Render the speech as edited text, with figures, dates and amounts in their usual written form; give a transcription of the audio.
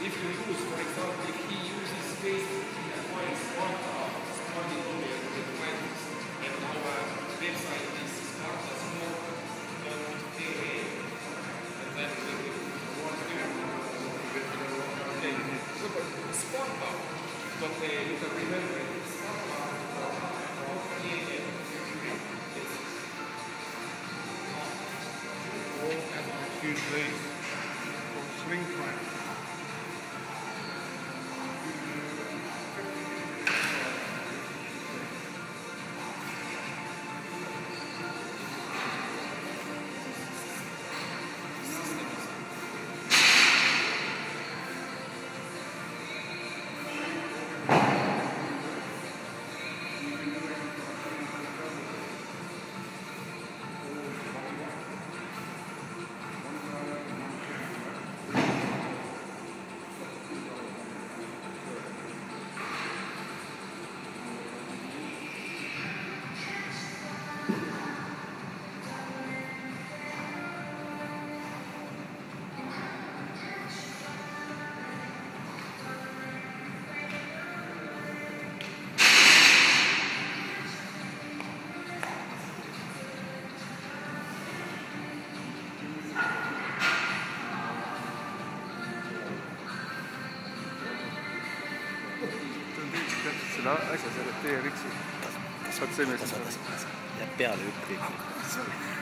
If you use, for example, if he uses space, he applies one polynomial with values, and our website is smart.small.ta, and then we will work here. Smart.ta, you can remember it. Huge lead. Swing crack. Seda asja, selle teeriksi. Kasvatas, jääb peale hüppib.